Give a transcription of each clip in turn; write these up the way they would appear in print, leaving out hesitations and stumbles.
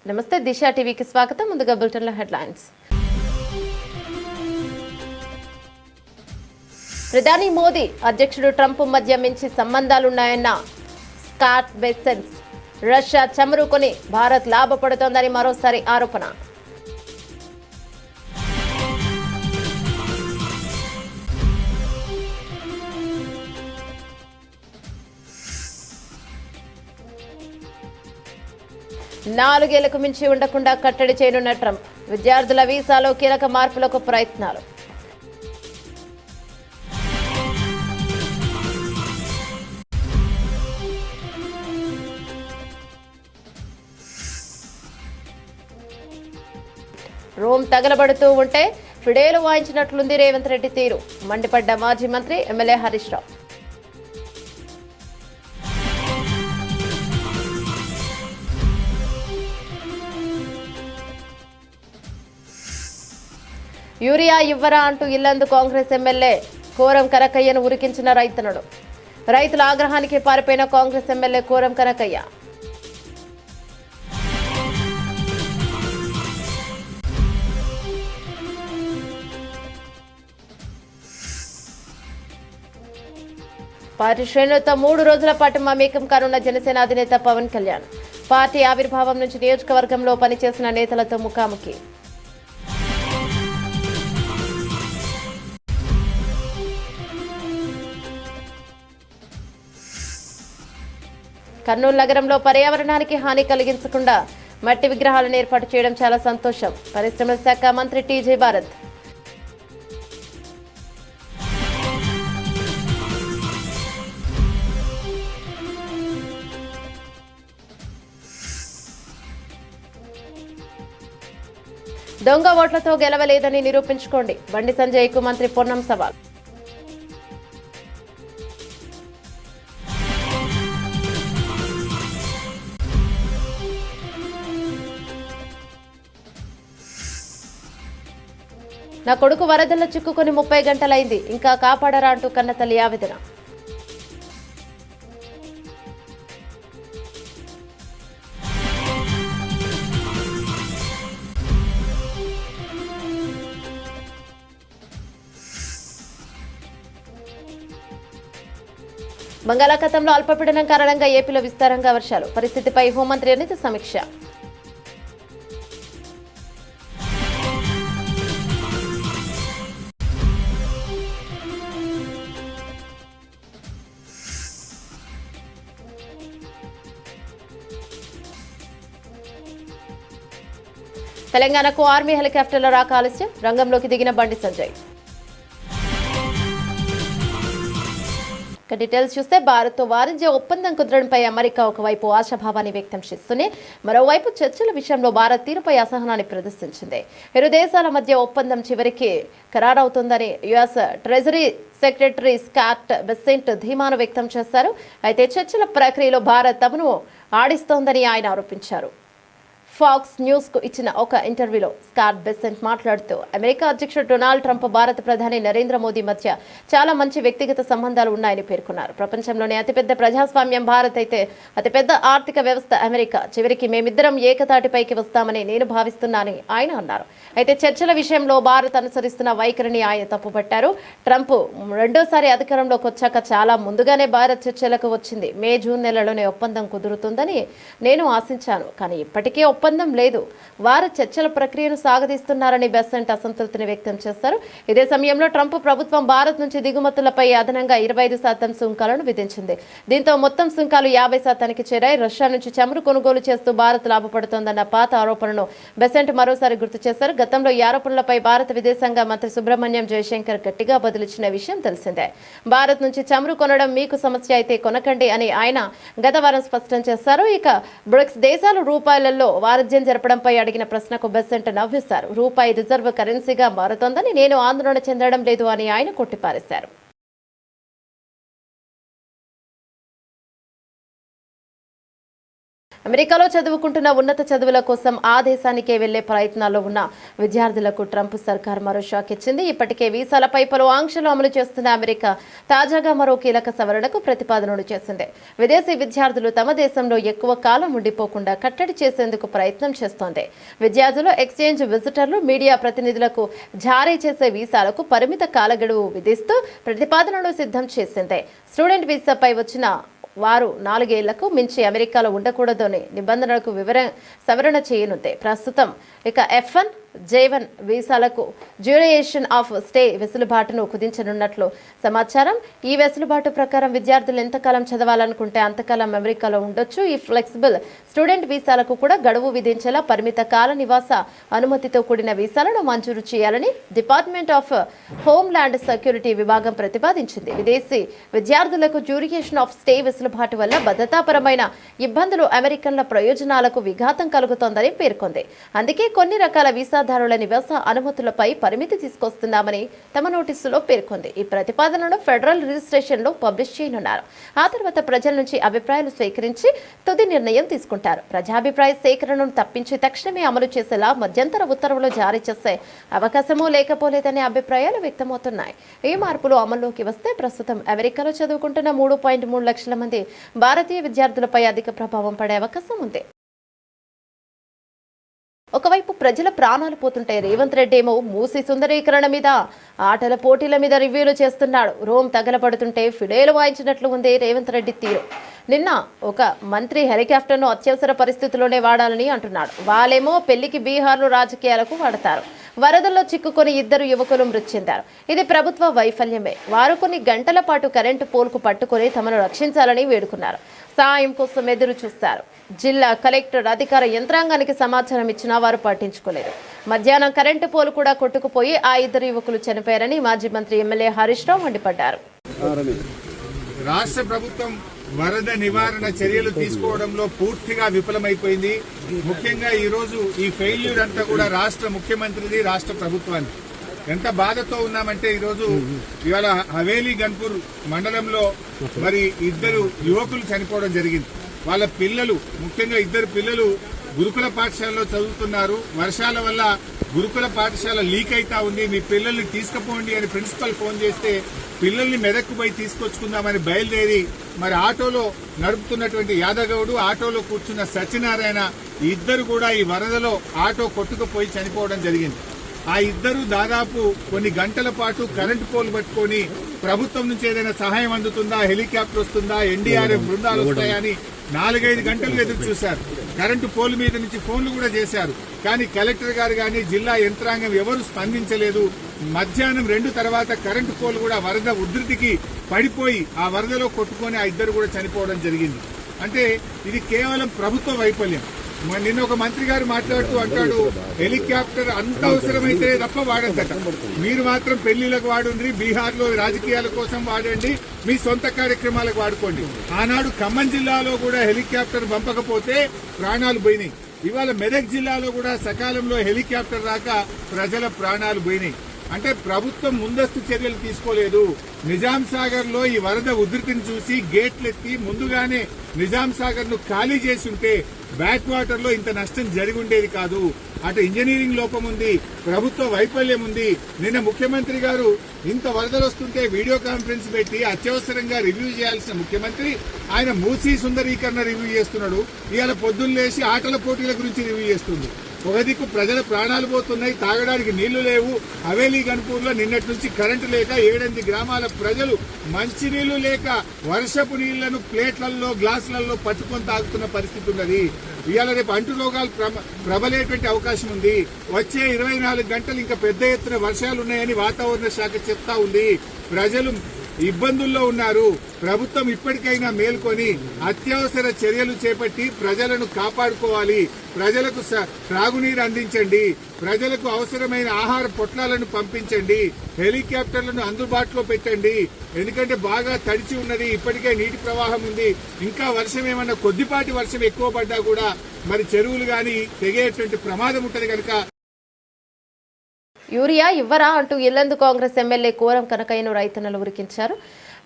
నమస్తే దిశ టీవీకి స్వాగతం. ముందుగా బులెటిన్ల హెడ్లైన్స్. ప్రధాని మోదీ, అధ్యక్షుడు ట్రంప్ మధ్య మంచి సంబంధాలున్నాయన్న స్కాట్ బెసెన్స్. రష్యా చమురు కొని భారత్ లాభపడుతోందని మరోసారి ఆరోపణ. నాలుగేళ్లకు మించి ఉండకుండా కట్టడి చేయనున్న ట్రంప్. విద్యార్థుల వీసాలో కీలక మార్పులకు ప్రయత్నాలు. రోమ్ తగలబడుతూ ఉంటే ఫిడేలు వాయించినట్లుంది రేవంత్ రెడ్డి తీరు. మండిపడ్డ మాజీ మంత్రి ఎమ్మెల్యే హరీష్ రావు. యూరియా ఇవ్వరా అంటూ ఇల్లందు కాంగ్రెస్ ఎమ్మెల్యే కోరం కనకయ్యను ఉరికించిన రైతన్నలు. రైతుల ఆగ్రహానికి పారిపోయిన కాంగ్రెస్ ఎమ్మెల్యే కోరం కనకయ్య. పార్టీ శ్రేణులతో 3 రోజుల పాటు మమేకం కానున్న జనసేన అధినేత పవన్ కళ్యాణ్. పార్టీ ఆవిర్భావం నుంచి నియోజకవర్గంలో పనిచేసిన నేతలతో ముఖాముఖి. కర్నూలు నగరంలో పర్యావరణానికి హాని కలిగించకుండా మట్టి విగ్రహాలను ఏర్పాటు చేయడం చాలా సంతోషం. పరిశ్రమల శాఖ మంత్రి టీజే భారత్. దొంగ ఓట్లతో గెలవలేదని నిరూపించుకోండి, బండి సంజయ్కు మంత్రి పొన్నం సవాల్. నా కొడుకు వరదల్లో చిక్కుకొని 30 గంటలైంది, ఇంకా కాపాడరా అంటూ కన్నతల్లి ఆవేదన. బంగాళాఖాతంలో అల్పపీడనం కారణంగా ఏపీలో విస్తారంగా వర్షాలు. పరిస్థితిపై హోంమంత్రి అనిత సమీక్ష. తెలంగాణకు ఆర్మీ హెలికాప్టర్ల రాక ఆలస్యం, రంగంలోకి దిగిన బండి సంజయ్. డీటెయిల్స్ చూస్తే భారత్తో వాణిజ్య ఒప్పందం కుదరడంపై అమెరికా ఒకవైపు ఆశాభావాన్ని వ్యక్తం చేస్తూనే మరోవైపు చర్చల విషయంలో భారత్ తీరుపై అసహనాన్ని ప్రదర్శించింది. ఇరు దేశాల మధ్య ఒప్పందం చివరికి ఖరారవుతుందని US treasury secretary Scott Bessent ధీమాను వ్యక్తం చేశారు. అయితే చర్చల ప్రక్రియలో భారత్ తమను ఆడిస్తోందని ఆయన ఆరోపించారు. ఫాక్స్ న్యూస్ కు ఇచ్చిన ఒక ఇంటర్వ్యూలో స్కాట్ బెసెంట్ మాట్లాడుతూ అమెరికా అధ్యక్షుడు డొనాల్డ్ ట్రంప్, భారత ప్రధాని నరేంద్ర మోదీ మధ్య చాలా మంచి వ్యక్తిగత సంబంధాలు ఉన్నాయని పేర్కొన్నారు. ప్రపంచంలోనే అతిపెద్ద ప్రజాస్వామ్యం భారత్ అయితే అతిపెద్ద ఆర్థిక వ్యవస్థ అమెరికా. చివరికి మేమిద్దరం ఏకతాటిపైకి వస్తామని నేను భావిస్తున్నానని ఆయన అన్నారు. అయితే చర్చల విషయంలో భారత్ అనుసరిస్తున్న వైఖరిని ఆయన తప్పుపట్టారు. ట్రంప్ రెండోసారి అధికారంలోకి వచ్చాక చాలా ముందుగానే భారత్ చర్చలకు వచ్చింది. మే, జూన్ నెలలోనే ఒప్పందం కుదురుతుందని నేను ఆశించాను, కానీ ఇప్పటికీ ఒప్పందం లేదు. వారు చర్చల ప్రక్రియను సాగదీస్తున్నారని బెసెంట్ అసంతృప్తిని వ్యక్తం చేశారు. ఇదే సమయంలో ట్రంప్ ప్రభుత్వం భారత్ నుంచి దిగుమతులపై అదనంగా 25% సుంకాలను విధించింది. దీంతో మొత్తం సుంకాలు 50%కి చేరాయి. రష్యా నుంచి చమురు కొనుగోలు చేస్తూ భారత్ లాభపడుతోందన్న పాత ఆరోపణను బెసెంట్ మరోసారి గుర్తు చేశారు. గతంలో ఈ ఆరోపణలపై భారత విదేశాంగ మంత్రి సుబ్రహ్మణ్యం జయశంకర్ గట్టిగా బదులిచ్చిన విషయం తెలిసిందే. భారత్ నుంచి చమురు కొనడం మీకు సమస్య అయితే కొనకండి అని ఆయన గత వారం స్పష్టం చేశారు. ఇక బ్రిక్స్ దేశాలు రూపాయలలో వాణిజ్యం జరపడంపై అడిగిన ప్రశ్నకు బెసెంట్ నవ్విస్తారు. రూపాయి రిజర్వ్ కరెన్సీగా మారుతోందని నేను ఆందోళన చెందడం లేదు అని ఆయన కొట్టిపారేశారు. అమెరికాలో చదువుకుంటున్న ఉన్నత చదువుల కోసం ఆ దేశానికే వెళ్లే ప్రయత్నాల్లో ఉన్న విద్యార్థులకు ట్రంప్ సర్కార్ మరో షాక్ ఇచ్చింది. ఇప్పటికే వీసాలపై పలు ఆంక్షలు అమలు చేస్తున్న అమెరికా తాజాగా మరో కీలక సవరణకు ప్రతిపాదనలు చేసింది. విదేశీ విద్యార్థులు తమ దేశంలో ఎక్కువ కాలం ఉండిపోకుండా కట్టడి చేసేందుకు ప్రయత్నం చేస్తోంది. విద్యార్థులు, ఎక్స్చేంజ్ విజిటర్లు, మీడియా ప్రతినిధులకు జారీ చేసే వీసాలకు పరిమిత కాల గడువు విధిస్తూ ప్రతిపాదనలు సిద్ధం చేసింది. స్టూడెంట్ వీసాపై వచ్చిన వారు 4 ఏళ్లకు మించి అమెరికాలో ఉండకూడదని నిబంధనలకు సవరణ చేయనుంది. ప్రస్తుతం ఇక F1, J1 వీసాలకు డ్యూరేషన్ ఆఫ్ స్టే వెసులుబాటును కుదించనున్నట్లు సమాచారం. ఈ వెసులుబాటు ప్రకారం విద్యార్థులు ఎంతకాలం చదవాలనుకుంటే అంతకాలం అమెరికాలో ఉండొచ్చు. ఈ ఫ్లెక్సిబుల్ స్టూడెంట్ వీసాలకు కూడా గడువు విధించేలా పరిమిత కాల నివాస అనుమతితో కూడిన వీసాలను మంజూరు చేయాలని డిపార్ట్మెంట్ ఆఫ్ హోమ్ల్యాండ్ సెక్యూరిటీ విభాగం ప్రతిపాదించింది. విదేశీ విద్యార్థులకు డ్యూరేషన్ ఆఫ్ స్టే వెసులుబాటు వల్ల భద్రతాపరమైన ఇబ్బందులు, అమెరికన్ల ప్రయోజనాలకు విఘాతం కలుగుతోందని పేర్కొంది. అందుకే కొన్ని రకాల వీసాదారుల నివాస అనుమతులపై పరిమితి తీసుకొస్తున్నామని తమ నోటీసులో పేర్కొంది. ఈ ప్రతిపాదనను ఫెడరల్ రిజిస్ట్రేషన్లో పబ్లిష్ చేయనున్నారు. ఆ తర్వాత ప్రజల నుంచి అభిప్రాయాలు స్వీకరించి తుది నిర్ణయం తీసుకుంటారు. ప్రజాభిప్రాయ సేకరణను తప్పించి తక్షణమే అమలు చేసేలా మధ్యంతర ఉత్తర్వులు జారీ చేసే అవకాశమూ లేకపోలేదనే అభిప్రాయాలు వ్యక్తమవుతున్నాయి. ఈ మార్పులు అమల్లోకి వస్తే ప్రస్తుతం అమెరికాలో చదువుకుంటున్న 3.3 లక్షల మంది భారతీయ విద్యార్థులపై అధిక ప్రభావం పడే అవకాశం ఉంది. ఒకవైపు ప్రజల ప్రాణాలు పోతుంటే రేవంత్ రెడ్డి ఏమో మూసీ సుందరీకరణ మీద, ఆటల పోటీల మీద రివ్యూలు చేస్తున్నాడు. రోమ్ తగలబడుతుంటే ఫిడేలు వాయించినట్లు ఉంది రేవంత్ రెడ్డి తీరు. నిన్న ఒక మంత్రి హెలికాప్టర్ను అత్యవసర పరిస్థితుల్లోనే వాడాలని అంటున్నాడు. వాళ్ళేమో పెళ్లికి బీహార్లో రాజకీయాలకు వాడతారు. వరదల్లో చిక్కుకొని 2 యువకులు మృతి చెందారు. ఇది ప్రభుత్వ వైఫల్యమే. వారు కొన్ని గంటల పాటు కరెంటు పోల్కు పట్టుకొని తమను రక్షించాలని వేడుకున్నారు. సాయం కోసం ఎదురు చూస్తారు. జిల్లా కలెక్టర్ అధికార యంత్రాంగానికి సమాచారం ఇచ్చినా వారు పట్టించుకోలేదు. మధ్యాహ్నం కరెంటు పోలు కూడా కొట్టుకుపోయి ఆ 2 యువకులు చనిపోయారని మాజీ మంత్రి ఎమ్మెల్యే హరీష్ రావు మండిపడ్డారు. రాష్ట్ర ప్రభుత్వం వరద నివారణ చర్యలు తీసుకోవడంలో పూర్తిగా విఫలమైపోయింది. ముఖ్యంగా ఈ రోజు ఈ ఫెయిల్యూర్ అంతా కూడా రాష్ట్ర ముఖ్యమంత్రిది, రాష్ట్ర ప్రభుత్వాన్ని. ఎంత బాధతో ఉన్నామంటే ఈరోజు ఇవాళ హవేలీ గన్పూర్ మండలంలో మరి 2 యువకులు చనిపోవడం జరిగింది. వాళ్ళ పిల్లలు, ముఖ్యంగా 2 పిల్లలు గురుకుల పాఠశాలలో చదువుతున్నారు. వర్షాల వల్ల గురుకుల పాఠశాల లీక్ అయితా ఉంది, మీ పిల్లల్ని తీసుకుపోండి అని ప్రిన్సిపల్ ఫోన్ చేస్తే పిల్లల్ని మెదక్కు పోయి తీసుకొచ్చుకుందామని బయలుదేరి మరి ఆటోలో నడుపుతున్నటువంటి యాదగౌడు, ఆటోలో కూర్చున్న సత్యనారాయణ 2 కూడా ఈ వరదలో ఆటో కొట్టుకుపోయి చనిపోవడం జరిగింది. ఆ 2 దాదాపు కొన్ని గంటల పాటు కరెంటు పోల్ పట్టుకొని ప్రభుత్వం నుంచి ఏదైనా సహాయం అందుతుందా, హెలికాప్టర్ వస్తుందా, ఎన్డీఆర్ఎఫ్ బృందాలు వస్తాయా అని 4-5 గంటలు ఎదురు చూశారు. కరెంటు పోల్ మీద నుంచి ఫోన్లు కూడా చేశారు. కానీ కలెక్టర్ గారు కానీ జిల్లా యంత్రాంగం ఎవరు స్పందించలేదు. మధ్యాహ్నం 2 తర్వాత కరెంటు పోల్ కూడా వరద ఉధృతికి పడిపోయి ఆ వరదలో కొట్టుకొని ఆ 2 కూడా చనిపోవడం జరిగింది. అంటే ఇది కేవలం ప్రభుత్వ వైఫల్యం. నిన్న ఒక మంత్రి గారు మాట్లాడుతూ అంటాడు, హెలికాప్టర్ అంత అవసరమైతే తప్ప వాడద్దట. మీరు మాత్రం పెళ్లిలకు వాడుండ్రి, బీహార్ లో రాజకీయాల కోసం వాడండి, మీ సొంత కార్యక్రమాలకు వాడుకోండి. ఆనాడు ఖమ్మం జిల్లాలో కూడా హెలికాప్టర్ పంపకపోతే ప్రాణాలు పోయినాయి. ఇవాళ మెదక్ జిల్లాలో కూడా సకాలంలో హెలికాప్టర్ రాక ప్రజల ప్రాణాలు పోయినాయి. అంటే ప్రభుత్వం ముందస్తు చర్యలు తీసుకోలేదు. నిజాం సాగర్ లో ఈ వరద ఉధృతిని చూసి గేట్లెత్తి ముందుగానే నిజాం సాగర్ ను ఖాళీ చేసి ఉంటే బ్యాక్ వాటర్ లో ఇంత నష్టం జరిగి ఉండేది కాదు. అటు ఇంజనీరింగ్ లోపం ఉంది, ప్రభుత్వ వైఫల్యం ఉంది. నిన్న ముఖ్యమంత్రి గారు ఇంత వరదలు వస్తుంటే వీడియో కాన్ఫరెన్స్ పెట్టి అత్యవసరంగా రివ్యూ చేయాల్సిన ముఖ్యమంత్రి ఆయన మూసీ సుందరీకరణ రివ్యూ చేస్తున్నాడు. ఇవాళ పొద్దున్న లేచి ఆటల పోటీల గురించి రివ్యూ చేస్తుంది. ఒక దిక్కు ప్రజల ప్రాణాలు పోతున్నాయి, తాగడానికి నీళ్లు లేవు. హవేలీ గన్పూర్ లో నిన్నటి నుంచి కరెంటు లేక 7-8 గ్రామాల ప్రజలు మంచినీళ్లు లేక వర్షపు నీళ్లను ప్లేట్లలో, గ్లాసులలో పట్టుకొని తాగుతున్న పరిస్థితి ఉన్నది. ఇవాళ రేపు అంటు రోగాలు ప్రబలేటువంటి అవకాశం ఉంది. వచ్చే 24 గంటలు ఇంకా పెద్ద ఎత్తున వర్షాలు ఉన్నాయని వాతావరణ శాఖ చెప్తా ఉంది. ప్రజలు ఇబ్బందుల్లో ఉన్నారు. ప్రభుత్వం ఇప్పటికైనా మేల్కొని అత్యవసర చర్యలు చేపట్టి ప్రజలను కాపాడుకోవాలి. ప్రజలకు త్రాగునీరు అందించండి, ప్రజలకు అవసరమైన ఆహార పొట్లాలను పంపించండి, హెలికాప్టర్లను అందుబాటులో పెట్టండి. ఎందుకంటే బాగా తడిచి ఉన్నది, ఇప్పటికే నీటి ప్రవాహం ఉంది. ఇంకా వర్షం ఏమన్నా కొద్దిపాటి వర్షం ఎక్కువ పడ్డా కూడా మరి చెరువులు గాని తెగేటువంటి ప్రమాదం ఉంటది కనుక యూరియా ఇవ్వరా అంటూ ఇల్లందు కాంగ్రెస్ ఎమ్మెల్యే కోరం కనకయ్యను రైతన్నలు ఉరికించారు.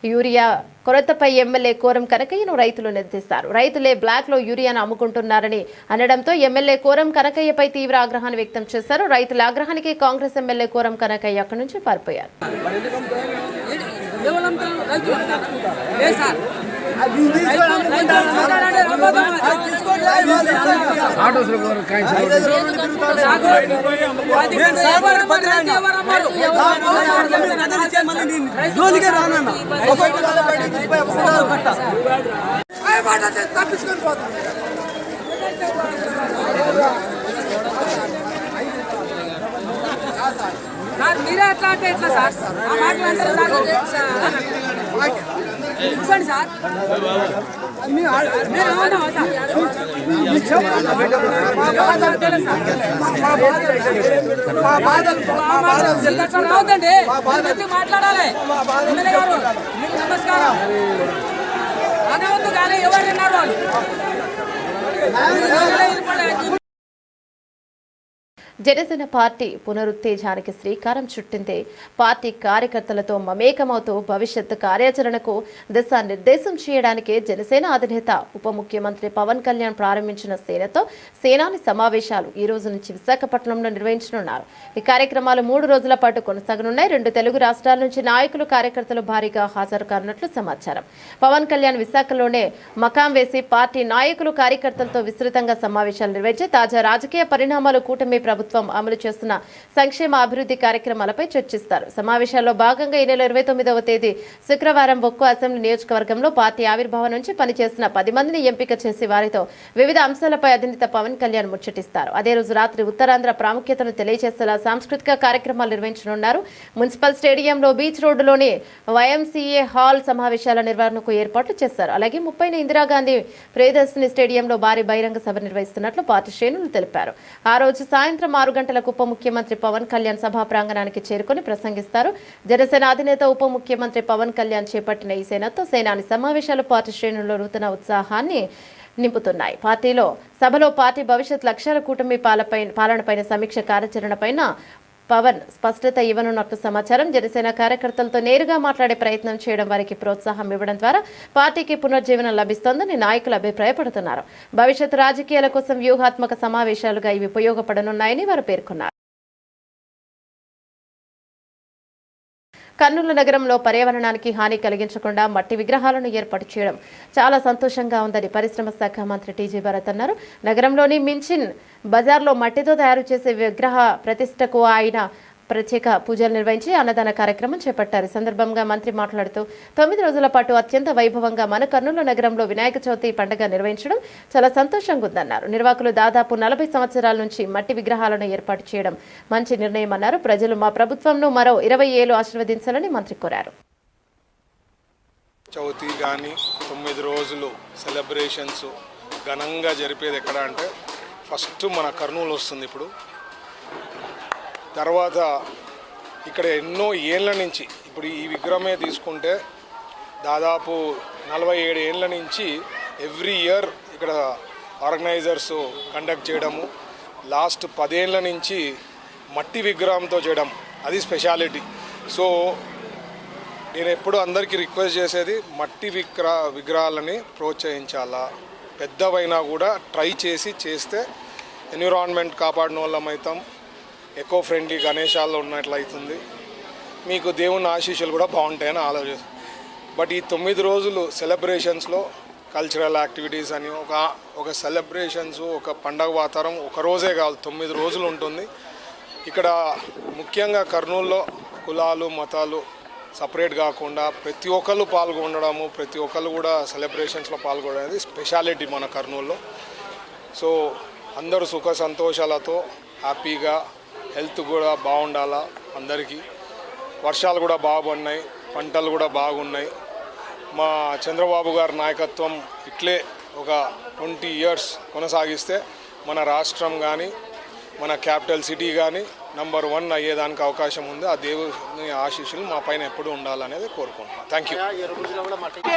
యూరియా కొరతపై ఎమ్మెల్యే కోరం కనకయ్యను రైతులు నిలదీశారు. రైతులే బ్లాక్ లో యూరియాను అమ్ముకుంటున్నారని అనడంతో ఎమ్మెల్యే కోరం కనకయ్యపై తీవ్ర ఆగ్రహాన్ని వ్యక్తం చేశారు. రైతుల ఆగ్రహానికి కాంగ్రెస్ ఎమ్మెల్యే కోరం కనకయ్య అక్కడి నుంచి పారిపోయారు. మీరే ఎట్లా అంటే ఎట్లా సార్ ఆ మాటలు అంటారు చూడండి సార్ రావద్దండి మాట్లాడాలి ఎమ్మెల్యే గారు మీకు నమస్కారం అనవద్దు కానీ ఎవరు విన్నారు వాళ్ళు జనసేన పార్టీ పునరుత్తేజానికి శ్రీకారం చుట్టింది. పార్టీ కార్యకర్తలతో మమేకమవుతూ భవిష్యత్తు కార్యాచరణకు దిశానిర్దేశం చేయడానికి జనసేన అధినేత ఉప ముఖ్యమంత్రి పవన్ కళ్యాణ్ ప్రారంభించిన సేనతో సేనాని సమావేశాలు ఈ రోజు నుంచి విశాఖపట్నంలో నిర్వహించనున్నారు. ఈ కార్యక్రమాలు 3 రోజుల పాటు కొనసాగనున్నాయి. 2 తెలుగు రాష్ట్రాల నుంచి నాయకులు కార్యకర్తలు భారీగా హాజరు కానున్నట్లు సమాచారం. పవన్ కళ్యాణ్ విశాఖలోనే మకాం వేసి పార్టీ నాయకులు కార్యకర్తలతో విస్తృతంగా సమావేశాలు నిర్వహించి తాజా రాజకీయ పరిణామాలు, కూటమి ప్రభుత్వం అమలు చేస్తున్న సంక్షేమ అభివృద్ధి కార్యక్రమాలపై చర్చిస్తారు. సమావేశాల్లో భాగంగా ఈ నెల 29వ తేదీ శుక్రవారం బొక్కు అసెంబ్లీ నియోజకవర్గంలో పార్టీ ఆవిర్భావం నుంచి పనిచేసిన 10 మందిని ఎంపిక చేసి వారితో వివిధ అంశాలపై అధినేత పవన్ కళ్యాణ్ ముచ్చటిస్తారు. అదే రోజు రాత్రి ఉత్తరాంధ్ర ప్రాముఖ్యతను తెలియజేసేలా సాంస్కృతిక కార్యక్రమాలు నిర్వహించనున్నారు. మున్సిపల్ స్టేడియంలో బీచ్ రోడ్డులోని వైఎంసీఏ హాల్ సమావేశాల నిర్వహణకు ఏర్పాట్లు చేశారు. అలాగే 30న ఇందిరాగాంధీ ప్రియదర్శిని స్టేడియంలో భారీ బహిరంగ సభ నిర్వహిస్తున్నట్లు పార్టీ శ్రేణులు తెలిపారు. ఆ రోజు సాయంత్రం 6 గంటలకు ఉప ముఖ్యమంత్రి పవన్ కళ్యాణ్ సభా ప్రాంగణానికి చేరుకుని ప్రసంగిస్తారు. జనసేన అధినేత ఉప ముఖ్యమంత్రి పవన్ కళ్యాణ్ చేపట్టిన ఈ సేనతో సేనాని సమావేశాలు పార్టీ శ్రేణుల్లో నూతన ఉత్సాహాన్ని నింపుతున్నాయి. పార్టీలో సభలో పార్టీ భవిష్యత్ లక్ష్యాల, కూటమి పాలనపైన సమీక్ష, కార్యాచరణపైన పవన్ స్పష్టత ఇవ్వనున్నట్లు సమాచారం. జనసేన కార్యకర్తలతో నేరుగా మాట్లాడే ప్రయత్నం చేయడం, వారికి ప్రోత్సాహం ఇవ్వడం ద్వారా పార్టీకి పునర్జీవనం లభిస్తోందని నాయకులు అభిప్రాయపడుతున్నారు. భవిష్యత్ రాజకీయాల కోసం వ్యూహాత్మక సమావేశాలుగా ఇవి ఉపయోగపడనున్నాయని వారు పేర్కొన్నారు. కర్నూలు నగరంలో పర్యావరణానికి హాని కలిగించకుండా మట్టి విగ్రహాలను ఏర్పాటు చేయడం చాలా సంతోషంగా ఉందని పరిశ్రమ శాఖ మంత్రి టీజీ భరత్ అన్నారు. నగరంలోని మించిన్ బజార్లో మట్టితో తయారు చేసే విగ్రహ ప్రతిష్టకు ఆయన ప్రత్యేక పూజలు నిర్వహించి అన్నదాన కార్యక్రమం చేపట్టారు. ఈ సందర్భంగా మంత్రి మాట్లాడుతూ 9 రోజుల పాటు అత్యంత వైభవంగా మన కర్నూలు నగరంలో వినాయక చవితి పండుగ నిర్వహించడం చాలా సంతోషంగా ఉందన్నారు. నిర్వాహకులు దాదాపు 40 సంవత్సరాల నుంచి మట్టి విగ్రహాలను ఏర్పాటు చేయడం మంచి నిర్ణయం అన్నారు. ప్రజలు మా ప్రభుత్వంను మరో 20 ఏళ్లు ఆశీర్వదించాలని మంత్రి కోరారు. చవితి కానీ 9 రోజులు సెలబ్రేషన్స్ ఘనంగా జరిపేది ఎక్కడ అంటే ఫస్ట్ మన కర్నూలు వస్తుంది. ఇప్పుడు తర్వాత ఇక్కడ ఎన్నో ఏళ్ళ నుంచి, ఇప్పుడు ఈ విగ్రహమే తీసుకుంటే దాదాపు 47 ఏళ్ళ నుంచి ఎవ్రీ ఇయర్ ఇక్కడ ఆర్గనైజర్స్ కండక్ట్ చేయడము, లాస్ట్ 10 ఏళ్ళ నుంచి మట్టి విగ్రహంతో చేయడం, అది స్పెషాలిటీ. సో నేను ఎప్పుడు అందరికీ రిక్వెస్ట్ చేసేది మట్టి విగ్రహాలని ప్రోత్సహించాలా. పెద్దవైనా కూడా ట్రై చేస్తే ఎన్విరాన్మెంట్ కాపాడిన వాళ్ళం అవుతాం, ఎకో ఫ్రెండ్లీ గణేశాల్లో ఉన్నట్లయితుంది, మీకు దేవుని ఆశీస్సులు కూడా బాగుంటాయని ఆలోచిస్తాను. బట్ ఈ 9 రోజులు సెలబ్రేషన్స్లో కల్చరల్ యాక్టివిటీస్ అని ఒక సెలబ్రేషన్స్, ఒక పండగ వాతావరణం ఒక రోజే కాదు 9 రోజులు ఉంటుంది. ఇక్కడ ముఖ్యంగా కర్నూలులో కులాలు మతాలు సపరేట్ కాకుండా ప్రతి ఒక్కళ్ళు పాల్గొనడము, ప్రతి ఒక్కళ్ళు కూడా సెలబ్రేషన్స్లో పాల్గొనడం అనేది స్పెషాలిటీ మన కర్నూలులో. సో అందరూ సుఖ సంతోషాలతో హ్యాపీగా, హెల్త్ కూడా బాగుండాలా అందరికీ. వర్షాలు కూడా బాగున్నాయి, పంటలు కూడా బాగున్నాయి. మా చంద్రబాబు గారి నాయకత్వం ఇట్లే ఒక 20 years కొనసాగిస్తే మన రాష్ట్రం కానీ మన క్యాపిటల్ సిటీ కానీ నంబర్ 1 అయ్యేదానికి అవకాశం ఉంది. ఆ దేవుని ఆశీస్సులు మా పైన ఎప్పుడు ఉండాలనేది కోరుకుంటున్నాను. Thank you.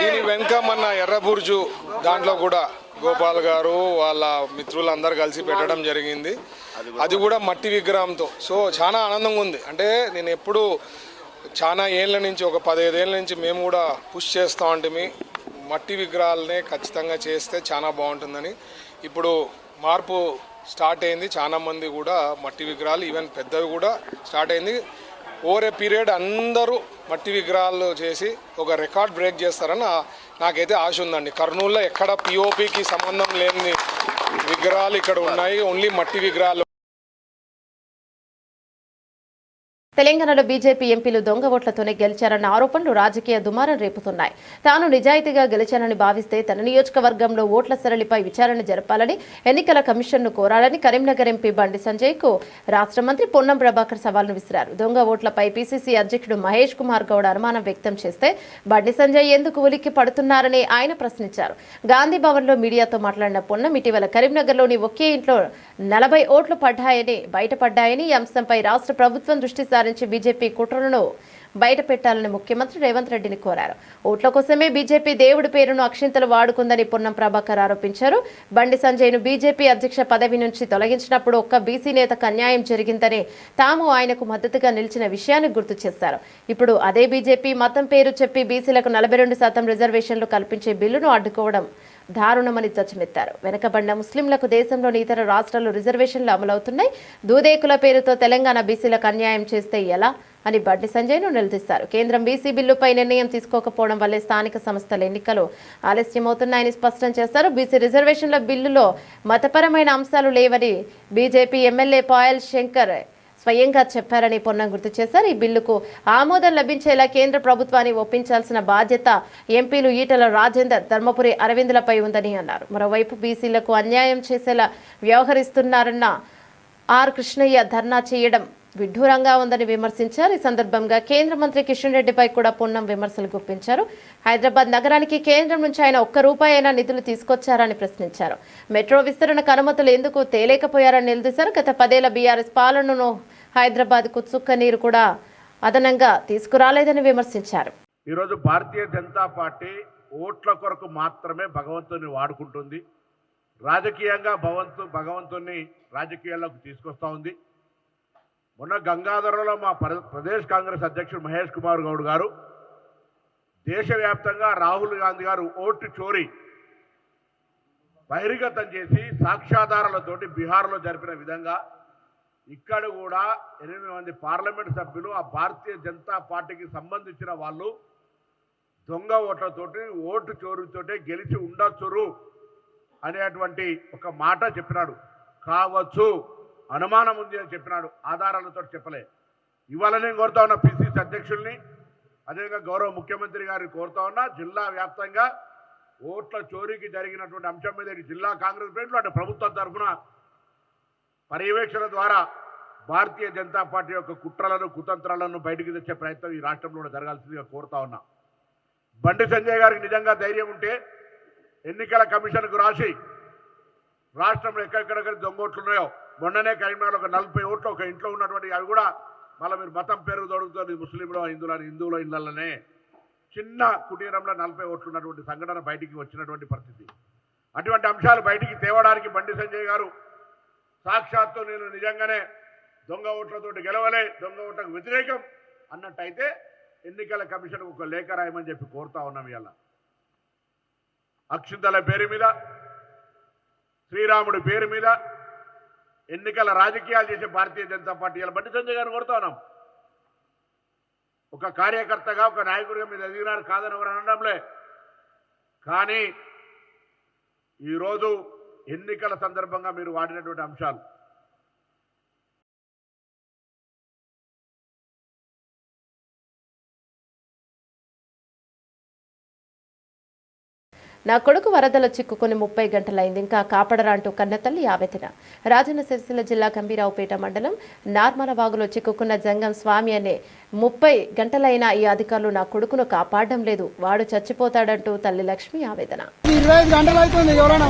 దీని వెనుక మన ఎర్రబుర్జు దాంట్లో కూడా గోపాల్ గారు వాళ్ళ మిత్రులందరూ కలిసి పెట్టడం జరిగింది. అది కూడా మట్టి విగ్రహంతో. సో చాలా ఆనందంగా ఉంది. అంటే నేను ఎప్పుడు చాలా ఏళ్ళ నుంచి ఒక 15 ఏళ్ళ నుంచి మేము కూడా పుష్ చేస్తూ ఉంటాము మట్టి విగ్రహాలనే ఖచ్చితంగా చేస్తే చాలా బాగుంటుందని. ఇప్పుడు మార్పు స్టార్ట్ అయింది, చాలా మంది కూడా మట్టి విగ్రహాలు ఈవెన్ పెద్దవి కూడా స్టార్ట్ అయింది. ఓవర్ ఏ పీరియడ్ అందరూ మట్టి విగ్రహాలు చేసి ఒక రికార్డ్ బ్రేక్ చేస్తారని నాకైతే ఆశ ఉందండి. కర్నూలులో ఎక్కడ పిఓపికి సంబంధం లేని విగ్రహాలు ఇక్కడ ఉన్నాయి, ఓన్లీ మట్టి విగ్రహాలు. తెలంగాణలో బీజేపీ ఎంపీలు దొంగ ఓట్లతోనే గెలిచారన్న ఆరోపణలు రాజకీయ దుమారం రేపుతున్నాయి. తాను నిజాయితీగా గెలిచానని భావిస్తే తన నియోజకవర్గంలో ఓట్ల సరళిపై విచారణ జరపాలని ఎన్నికల కమిషన్ను కోరాలని కరీంనగర్ ఎంపీ బండి సంజయ్కు రాష్ట్ర మంత్రి పొన్నం ప్రభాకర్ సవాల్ను విసిరారు. దొంగ ఓట్లపై పీసీసీ అధ్యక్షుడు మహేష్ కుమార్ గౌడ్ అనుమానం వ్యక్తం చేస్తే బండి సంజయ్ ఎందుకు ఉలిక్కి పడుతున్నారని ఆయన ప్రశ్నించారు. గాంధీ భవన్లో మీడియాతో మాట్లాడిన పొన్నం ఇటీవల కరీంనగర్లోని ఒకే ఇంట్లో 40 ఓట్లు బయటపడ్డాయని ఈ అంశంపై రాష్ట్ర ప్రభుత్వం దృష్టి సారించి బీజేపీ కుట్రలను బయట పెట్టాలని ముఖ్యమంత్రి రేవంత్ రెడ్డిని కోరారు. ఓట్ల కోసమే బీజేపీ దేవుడి పేరును అక్షింతలు వాడుకుందని పొన్నం ప్రభాకర్ ఆరోపించారు. బండి సంజయ్ను బీజేపీ అధ్యక్ష పదవి నుంచి తొలగించినప్పుడు ఒక్క బీసీ నేతకు అన్యాయం జరిగిందని తాము ఆయనకు మద్దతుగా నిలిచిన విషయాన్ని గుర్తు చేశారు. ఇప్పుడు అదే బీజేపీ మతం పేరు చెప్పి బీసీలకు 42% రిజర్వేషన్లు కల్పించే బిల్లును అడ్డుకోవడం దారుణమని ధ్వజమెత్తారు. వెనుకబడిన ముస్లింలకు దేశంలోని ఇతర రాష్ట్రాల్లో రిజర్వేషన్లు అమలవుతున్నాయి. దూదేకుల పేరుతో తెలంగాణ బీసీలకు అన్యాయం చేస్తే ఎలా అని బండి సంజయ్ను నిలదీశారు. కేంద్రం బీసీ బిల్లుపై నిర్ణయం తీసుకోకపోవడం వల్లే స్థానిక సంస్థల ఎన్నికలు ఆలస్యమవుతున్నాయని స్పష్టం చేశారు. బీసీ రిజర్వేషన్ల బిల్లులో మతపరమైన అంశాలు లేవని బీజేపీ ఎమ్మెల్యే పాయల్ శంకర్ స్వయంగా చెప్పారని పొన్నం గుర్తు చేశారు. ఈ బిల్లుకు ఆమోదం లభించేలా కేంద్ర ప్రభుత్వాన్ని ఒప్పించాల్సిన బాధ్యత ఎంపీలు ఈటల రాజేందర్, ధర్మపురి అరవిందులపై ఉందని అన్నారు. మరోవైపు బీసీలకు అన్యాయం చేసేలా వ్యవహరిస్తున్నారన్న ఆర్ కృష్ణయ్య ధర్నా చేయడం విడ్డూరంగా ఉందని విమర్శించారు. ఈ సందర్భంగా కేంద్ర మంత్రి కిషన్ రెడ్డిపై కూడా పొన్నం విమర్శలు గుప్పించారు. హైదరాబాద్ నగరానికి కేంద్రం నుంచి ఆయన ₹1 అయినా నిధులు తీసుకొచ్చారని ప్రశ్నించారు. మెట్రో విస్తరణకు అనుమతులు ఎందుకు తేలేకపోయారని నిలదీశారు. గత 10 ఏళ్ల బీఆర్ఎస్ పాలనను హైదరాబాద్కు చుక్క నీరు కూడా అదనంగా తీసుకురాలేదని విమర్శించారు. ఈరోజు భారతీయ జనతా పార్టీ ఓట్ల కొరకు మాత్రమే భగవంతుని వాడుకుంటుంది. రాజకీయంగా భగవంతుని రాజకీయాల్లోకి తీసుకొస్తా ఉంది. మొన్న గంగాధరలో మా ప్రదేశ్ కాంగ్రెస్ అధ్యక్షుడు మహేష్ కుమార్ గౌడ్ గారు దేశవ్యాప్తంగా రాహుల్ గాంధీ గారు ఓటు చోరీ బహిర్గతం చేసి సాక్ష్యాధారాలతోటి బీహార్లో జరిపిన విధంగా ఇక్కడ కూడా 8 మంది పార్లమెంట్ సభ్యులు ఆ భారతీయ జనతా పార్టీకి సంబంధించిన వాళ్ళు దొంగ ఓట్లతోటి ఓటు చోరీతోటి గెలిచి ఉండొచ్చురు అనేటువంటి ఒక మాట చెప్పినాడు. కావచ్చు, అనుమానం ఉంది అని చెప్పినాడు, ఆధారాలతో చెప్పలే. ఇవాళ నేను కోరుతా ఉన్నా పిసిసి అధ్యక్షుల్ని, అదేవిధంగా గౌరవ ముఖ్యమంత్రి గారిని కోరుతా ఉన్నా, జిల్లా వ్యాప్తంగా ఓట్ల చోరీకి జరిగినటువంటి అంశం మీద జిల్లా కాంగ్రెస్ ప్లేట్లు అంటే ప్రభుత్వం తరఫున పర్యవేక్షణ ద్వారా భారతీయ జనతా పార్టీ యొక్క కుట్రలను కుతంత్రాలను బయటికి తెచ్చే ప్రయత్నం ఈ రాష్ట్రంలో కూడా జరగాల్సిందిగా కోరుతా ఉన్నా. బండి సంజయ్ గారికి నిజంగా ధైర్యం ఉంటే ఎన్నికల కమిషన్కు రాసి రాష్ట్రంలో ఎక్కడెక్కడ దొంగ ఓట్లు ఉన్నాయో, మొన్ననే కరీంనగర్లో ఒక 40 ఓట్లు ఒక ఇంట్లో ఉన్నటువంటి అవి కూడా మళ్ళీ మీరు మతం పేరు దొరుకుతుంది ముస్లింలో హిందువుల ఇళ్లలోనే చిన్న కుటీరంలో 40 ఓట్లు ఉన్నటువంటి సంఘటన బయటికి వచ్చినటువంటి పరిస్థితి. అటువంటి అంశాలు బయటికి తేవడానికి బండి సంజయ్ గారు సాక్షాత్తు నేను నిజంగానే దొంగ ఓట్లతోటి గెలవలే, దొంగ ఓట్లకు వ్యతిరేకం అన్నట్టయితే ఎన్నికల కమిషన్కు ఒక లేఖ రాయమని చెప్పి కోరుతా ఉన్నాం. ఇవాళ అక్షింతల పేరు మీద, శ్రీరాముడి పేరు మీద ఎన్నికల రాజకీయాలు చేసే భారతీయ జనతా పార్టీ ఇలా బండి సంజయ్ గారిని కోరుతా ఉన్నాం. ఒక కార్యకర్తగా ఒక నాయకుడిగా మీరు ఎదిగినారు కాదని ఎవరు అనడంలే, కానీ ఈరోజు ఎన్నికల సందర్భంగా మీరు వాడినటువంటి అంశాలు నా కొడుకు వరదలో చిక్కుకుని 30 గంటలైంది, ఇంకా కాపాడరా అంటూ కన్నతల్లి ఆవేదన. రాజన్న సిరిసిల్ల జిల్లా గంభీరావుపేట మండలం నార్మలవాగులో చిక్కుకున్న జంగం స్వామి అనే 30 గంటలైనా ఈ అధికారులు నా కొడుకును కాపాడడం లేదు, వాడు చచ్చిపోతాడంటూ తల్లి లక్ష్మి ఆవేదన. 25 గంటలు అవుతుంది. ఎవరైనా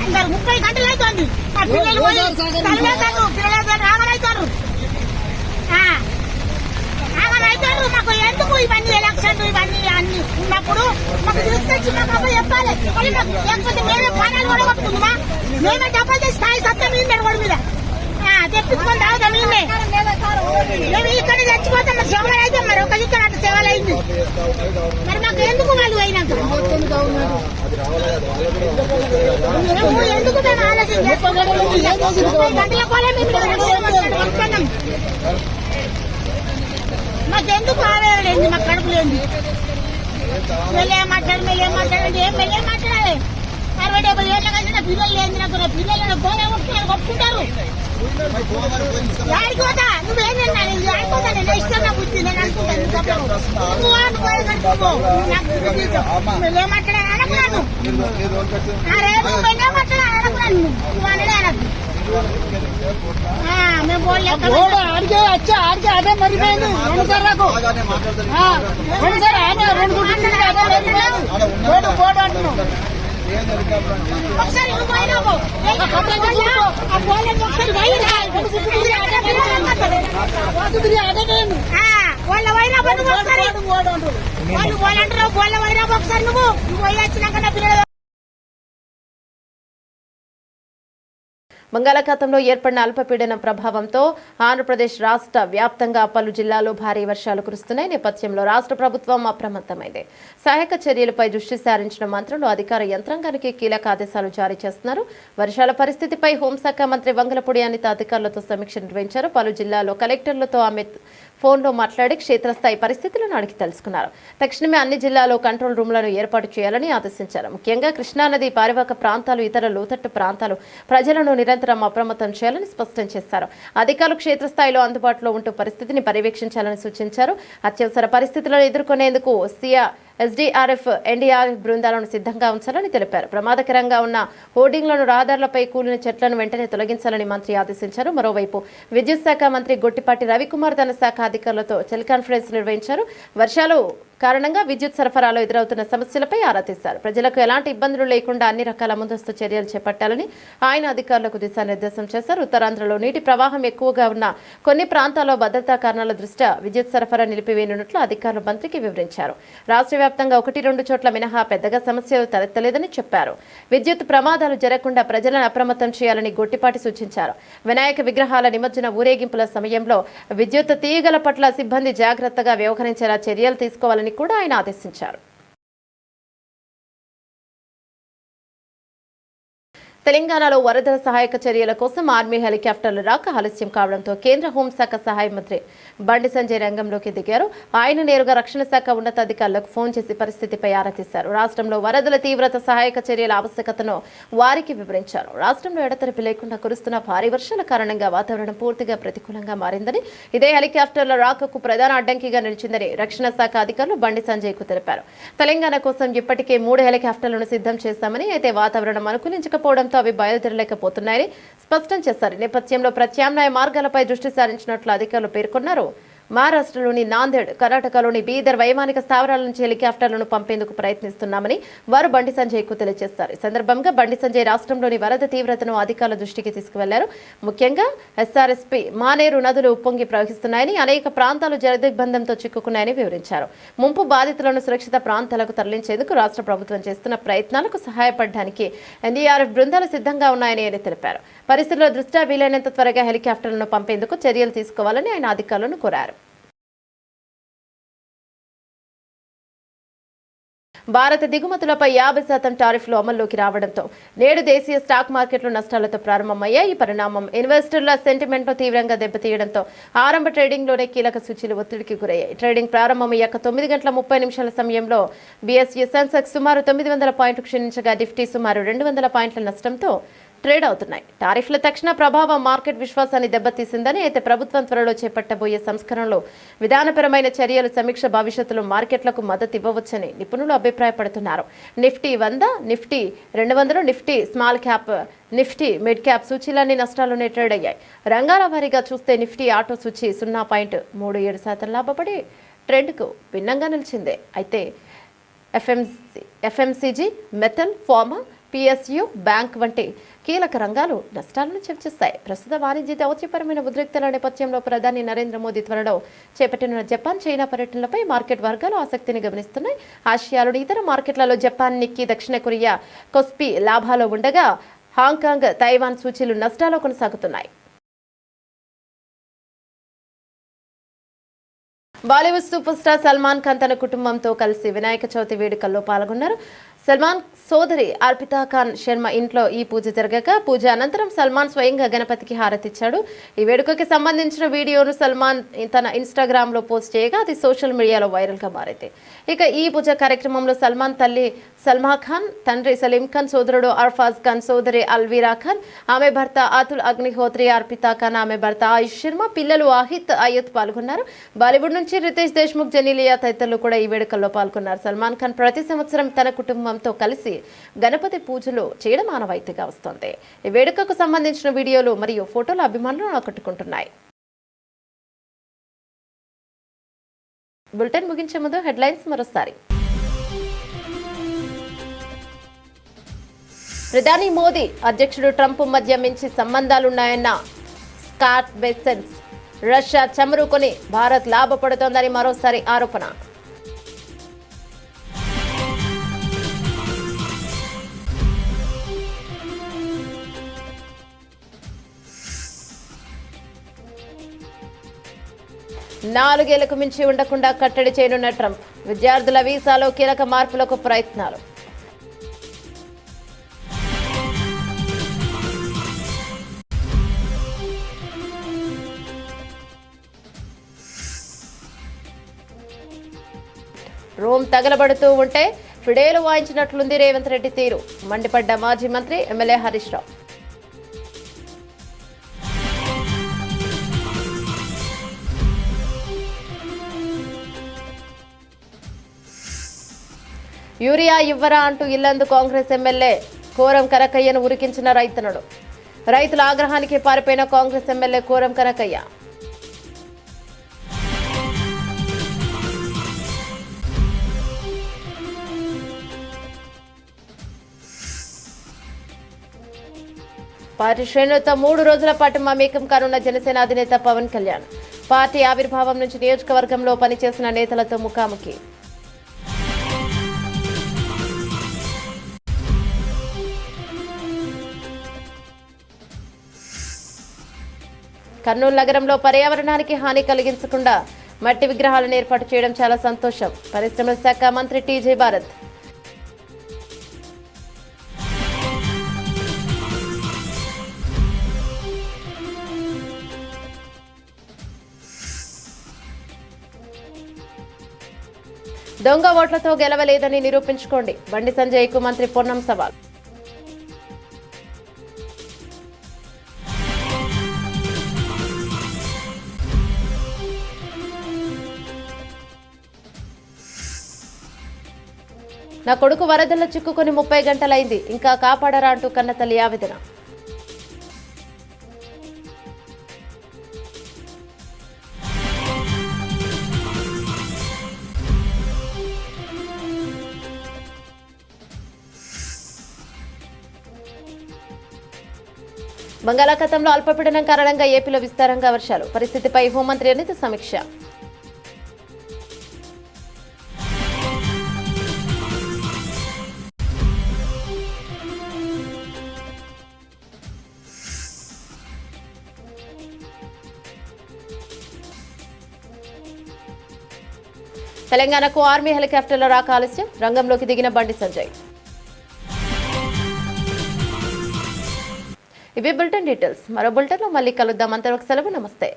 అందరు 30 గంటలు అవుతుంది. పిల్లలు ఆగలవుతారు. మాకు ఎందుకు ఇవన్నీ ఎలక్షన్లు ఇవన్నీ అన్ని ఉన్నప్పుడు మాకు తీసుకొచ్చి మాకు అప్పుడు చెప్పాలి లేకపోతే మేమే ప్రాణాలు కూడా కొట్టుకుందామా మేమే డబ్బులు తెచ్చి స్థాయి సత్యం మీద రోడ్డు మీద తెప్పించుకొని తాగుతాం మేము ఇక్కడ చచ్చిపోతాం సేవలు అయితే మరి ఒక ఇక్కడ అట్లా సేవలు అయింది మరి మాకు ఎందుకు వాళ్ళు అయినాక మేము ఎందుకు మేము ఆలోచన గంటల కోలే మేము మాకెందుకు ఆవేదలేదు మాకు కడుపు లేని మెల్లే మాట్లాడండి ఏం మెల్లే మాట్లాడాలి 60-70 ఏళ్ళ కలిసిన పిల్లలు లేని నాకు నా పిల్లలు గోలే కొట్టుకున్నారు కొట్టుకుంటారు ఆడిపోతా నువ్వేనన్నా నేను ఆడిపోతా నేను ఇష్టం నా బుద్ధి నేను అనుకుంటాను మెల్లే మాట్లాడాలి అనకున్నాను నువ్వు మెల్లే మాట్లాడాలి అనకున్నాను నువ్వు అనడే అనకు మేము ఆడికే వచ్చా ఆడికే అదే మరిపోయింది బోర్డు అంటున్నావు ఒకసారి నువ్వు పోయినావు వాళ్ళ వైనా వాళ్ళు వాళ్ళంటారు వాళ్ళ వైనా ఒకసారి నువ్వు పోయి వచ్చినాక నా పిల్లలు బంగాళాఖాతంలో ఏర్పడిన అల్పపీడనం ప్రభావంతో ఆంధ్రప్రదేశ్ రాష్ట్ర వ్యాప్తంగా పలు జిల్లాల్లో భారీ వర్షాలు కురుస్తున్నాయి. నేపథ్యంలో రాష్ట్ర ప్రభుత్వం అప్రమత్తమైంది. సహాయక చర్యలపై దృష్టి సారించిన మంత్రులు అధికార యంత్రాంగానికి కీలక ఆదేశాలు జారీ చేస్తున్నారు. వర్షాల పరిస్థితిపై హోంశాఖ మంత్రి వంగలపూడి అనిత అధికారులతో సమీక్ష నిర్వహించారు. పలు జిల్లాల్లో కలెక్టర్లతో ఆమె ఫోన్లో మాట్లాడి క్షేత్రస్థాయి పరిస్థితులను అడిగి తెలుసుకున్నారు. తక్షణమే అన్ని జిల్లాల్లో కంట్రోల్ రూమ్లను ఏర్పాటు చేయాలని ఆదేశించారు. ముఖ్యంగా కృష్ణానది పరివాహక ప్రాంతాలు ఇతర లోతట్టు ప్రాంతాలు ప్రజలను నిరంతరం అప్రమత్తం చేయాలని స్పష్టం చేశారు. అధికారులు క్షేత్రస్థాయిలో అందుబాటులో ఉంటూ పరిస్థితిని పర్యవేక్షించాలని సూచించారు. అత్యవసర పరిస్థితులను ఎదుర్కొనేందుకు ఎస్డీఆర్ఎఫ్ ఎన్డీఆర్ఎఫ్ బృందాలను సిద్ధంగా ఉంచాలని తెలిపారు. ప్రమాదకరంగా ఉన్న హోర్డింగ్లను రహదారులపై కూలిన చెట్లను వెంటనే తొలగించాలని మంత్రి ఆదేశించారు. మరోవైపు విద్యుత్ శాఖ మంత్రి గొట్టిపాటి రవికుమార్ తన శాఖ అధికారులతో టెలికాన్ఫరెన్స్ నిర్వహించారు. వర్షాలు కారణంగా విద్యుత్ సరఫరాలో ఎదురవుతున్న సమస్యలపై ఆరా తీశారు. ప్రజలకు ఎలాంటి ఇబ్బందులు లేకుండా అన్ని రకాల ముందస్తు చర్యలు చేపట్టాలని ఆయన అధికారులకు దిశానిర్దేశం చేశారు. ఉత్తరాంధ్రలో నీటి ప్రవాహం ఎక్కువగా ఉన్న కొన్ని ప్రాంతాల్లో భద్రతా కారణాల దృష్ట్యా విద్యుత్ సరఫరా నిలిపివేయనున్నట్లు అధికారులు మంత్రికి వివరించారు. రాష్ట్ర వ్యాప్తంగా 1-2 చోట్ల మినహా పెద్దగా సమస్యలు తలెత్తలేదని చెప్పారు. విద్యుత్ ప్రమాదాలు జరగకుండా ప్రజలను అప్రమత్తం చేయాలని గొట్టిపాటి సూచించారు. వినాయక విగ్రహాల నిమజ్జన ఊరేగింపుల సమయంలో విద్యుత్ తీగల పట్ల సిబ్బంది జాగ్రత్తగా వ్యవహరించేలా చర్యలు తీసుకోవాలని కూడా ఆయన ఆదేశించారు. తెలంగాణలో వరదల సహాయక చర్యల కోసం ఆర్మీ హెలికాప్టర్లు రాక ఆలస్యం కావడంతో కేంద్ర హోంశాఖ సహాయ మంత్రి బండి సంజయ్ రంగంలోకి దిగారు. ఆయన నేరుగా రక్షణ శాఖ ఉన్నతాధికారులకు ఫోన్ చేసి పరిస్థితిపై ఆరా తీశారు. రాష్ట్రంలో వరదల తీవ్రత, సహాయక చర్యల ఆవశ్యకతను వారికి వివరించారు. రాష్ట్రంలో ఎడతెరిపి లేకుండా కురుస్తున్న భారీ వర్షాల కారణంగా వాతావరణం పూర్తిగా ప్రతికూలంగా మారిందని, ఇదే హెలికాప్టర్ల రాకకు ప్రధాన అడ్డంకిగా నిలిచిందని రక్షణ శాఖ అధికారులు బండి సంజయ్ కు తెలిపారు. తెలంగాణ కోసం ఇప్పటికే 3 హెలికాప్టర్లను సిద్ధం చేశామని, అయితే వాతావరణం అనుకూలించకపోవడంతో అవి బయలుదేరలేకపోతున్నాయని స్పష్టం చేశారు. నేపథ్యంలో ప్రత్యామ్నాయ మార్గాలపై దృష్టి సారించినట్లు అధికారులు పేర్కొన్నారు. మహారాష్ట్రలోని నాందేడ్, కర్ణాటకలోని బీదర్ వైమానిక స్థావరాల నుంచి హెలికాప్టర్లను పంపేందుకు ప్రయత్నిస్తున్నామని వారు బండి సంజయ్ కు తెలియజేశారు. ఈ సందర్భంగా బండి సంజయ్ రాష్ట్రంలోని వరద తీవ్రతను అధికారుల దృష్టికి తీసుకువెళ్లారు. ముఖ్యంగా ఎస్ఆర్ఎస్పీ, మానేరు నదులు ఉప్పొంగి ప్రవహిస్తున్నాయని, అనేక ప్రాంతాలు జలదిగ్బంధంతో చిక్కుకున్నాయని వివరించారు. ముంపు బాధితులను సురక్షిత ప్రాంతాలకు తరలించేందుకు రాష్ట్ర ప్రభుత్వం చేస్తున్న ప్రయత్నాలకు సహాయపడడానికి ఎన్డీఆర్ఎఫ్ బృందాలు సిద్ధంగా ఉన్నాయని ఆయన తెలిపారు. పరిస్థితుల దృష్ట్యా వీలైనంత త్వరగా హెలికాప్టర్లను పంపేందుకు చర్యలు తీసుకోవాలని ఆయన అధికారులను కోరారు. భారత దిగుమతులపై 50% టారిఫ్లు అమల్లోకి రావడంతో నేడు దేశీయ స్టాక్ మార్కెట్లు నష్టాలతో ప్రారంభమయ్యాయి. ఈ పరిణామం ఇన్వెస్టర్ల సెంటిమెంట్ను తీవ్రంగా దెబ్బతీయడంతో ఆరంభ ట్రేడింగ్లోనే కీలక సూచీలు ఒత్తిడికి గురయ్యాయి. ట్రేడింగ్ ప్రారంభమయ్యాక 9 గంటల 30 నిమిషాల సమయంలో బీఎస్ఈ సెన్సెక్స్ సుమారు 900 పాయింట్లు క్షీణించగా నిఫ్టీ సుమారు 200 పాయింట్ల నష్టంతో ట్రేడ్ అవుతున్నాయి. టారిఫ్ల తక్షణ ప్రభావం మార్కెట్ విశ్వాసాన్ని దెబ్బతీసిందని, అయితే ప్రభుత్వం త్వరలో చేపట్టబోయే సంస్కరణలు, విధానపరమైన చర్యలు సమీక్ష భవిష్యత్తులో మార్కెట్లకు మద్దతు ఇవ్వవచ్చని నిపుణులు అభిప్రాయపడుతున్నారు. Nifty 100, Nifty 200, Nifty small cap, Nifty mid cap సూచీలన్నీ నష్టాల్లోనే ట్రేడ్ అయ్యాయి. రంగాల వారీగా చూస్తే నిఫ్టీ ఆటో సూచీ 0.37% లాభపడి ట్రెండ్కు భిన్నంగా నిలిచింది. అయితే FMCG, metal, pharma, PSU, bank వంటి కీలక రంగాలు నష్టాలను చవిచూస్తాయి. ప్రస్తుత వాణిజ్య దౌత్యపరమైన ఉద్రిక్తల నేపథ్యంలో ప్రధాని నరేంద్ర మోదీ త్వరలో చేపట్టనున్న జపాన్, చైనా పర్యటనలపై మార్కెట్ వర్గాలు ఆసక్తిని గమనిస్తున్నాయి. ఆసియాలోని ఇతర మార్కెట్లలో జపాన్, నిక్కీ, దక్షిణ కొరియా, కొస్పీ లాభాలు ఉండగా హాంకాంగ్, తైవాన్ సూచీలు నష్టాల్లో కొనసాగుతున్నాయి. బాలీవుడ్ సూపర్ స్టార్ సల్మాన్ ఖాన్ తన కుటుంబంతో కలిసి వినాయక చవితి వేడుకల్లో పాల్గొన్నారు. సల్మాన్ సోదరి అర్పితా ఖాన్ శర్మ ఇంట్లో ఈ పూజ జరగగా, పూజ అనంతరం సల్మాన్ స్వయంగా గణపతికి హారతిచ్చాడు. ఈ వేడుకకి సంబంధించిన వీడియోను సల్మాన్ తన ఇన్స్టాగ్రామ్ లో పోస్ట్ చేయగా అది సోషల్ మీడియాలో వైరల్ గా మారింది. ఇక ఈ పూజ కార్యక్రమంలో సల్మాన్ తల్లి సల్మా ఖాన్, తండ్రి సలీం ఖాన్, సోదరుడు అర్ఫాజ్ ఖాన్, సోదరి అల్వీరా ఖాన్, ఆమె భర్త అతుల్ అగ్నిహోత్రి, అర్పితా ఖాన్, ఆమె భర్త ఆయుష్ శర్మ, పిల్లలు ఆహిత్, అయ్యత్ పాల్గొన్నారు. బాలీవుడ్ నుంచి రితేష్ దేశ్ముఖ్, జెనీలియా తదితరులు కూడా ఈ వేడుకల్లో పాల్గొన్నారు. సల్మాన్ ఖాన్ ప్రతి సంవత్సరం తన కుటుంబంతో కలిసి గణపతి పూజలు చేయడం ఆనవాయితీగా వస్తోంది. ఈ వేడుకకు సంబంధించిన వీడియోలు మరియు ఫోటోలు అభిమానులను ఆకట్టుకుంటున్నాయి. బులెటిన్ ముగించే ముందు హెడ్లైన్స్ మరోసారి. ప్రధాని మోదీ, అధ్యక్షుడు ట్రంప్ మధ్య మంచి సంబంధాలున్నాయన్న స్కాట్ బెసెన్స్. రష్యా చమురుకొని భారత్ లాభపడుతోందని మరోసారి ఆరోపణ. నాలుగేళ్లకు మించి ఉండకుండా కట్టడి చేయనున్న ట్రంప్. విద్యార్థుల వీసాలో కీలక మార్పులకు ప్రయత్నాలు. రోమ్ తగలబడుతూ ఉంటే ఫిడేలు వాయించినట్లుంది రేవంత్ రెడ్డి తీరు. మండిపడ్డ మాజీ మంత్రి, ఎమ్మెల్యే హరీష్ రావు. యూరియా ఇవ్వరా అంటూ ఇల్లందు కాంగ్రెస్ ఎమ్మెల్యే కోరం కనకయ్యను ఉరికించిన రైతన్నలు. రైతుల ఆగ్రహానికి పారిపోయిన కాంగ్రెస్ ఎమ్మెల్యే కోరం కనకయ్య. పార్టీ శ్రేణులతో 3 రోజుల పాటు మమేకం కానున్న జనసేన అధినేత పవన్ కళ్యాణ్. పార్టీ ఆవిర్భావం నుంచి నియోజకవర్గంలో పనిచేసిన నేతలతో ముఖాముఖి. కర్నూలు నగరంలో పర్యావరణానికి హాని కలిగించకుండా మట్టి విగ్రహాలను ఏర్పాటు చేయడం చాలా సంతోషం. పరిశ్రమల శాఖ మంత్రి టీజే భారత్. దొంగ ఓట్లతో గెలవలేదని నిరూపించుకోండి. బండి సంజయ్కు మంత్రి పొన్నం సవాల్. నా కొడుకు వరదల్లో చిక్కుకొని 30 గంటలైంది, ఇంకా కాపాడరా అంటూ కన్నతల్లి ఆవేదన. బంగాళాఖాతంలో అల్పపీడనం కారణంగా ఏపీలో విస్తారంగా వర్షాలు. పరిస్థితిపై హోంమంత్రి అనిత సమీక్ష. తెలంగాణకు ఆర్మీ హెలికాప్టర్ల రాక ఆలస్యం. రంగంలోకి దిగిన బండి సంజయ్. ఇవి బులెటిన్ డీటెయిల్స్. మరో బులెటిన్లో మళ్ళీ కలుద్దాం. అంతవరకు సెలవు. నమస్తే.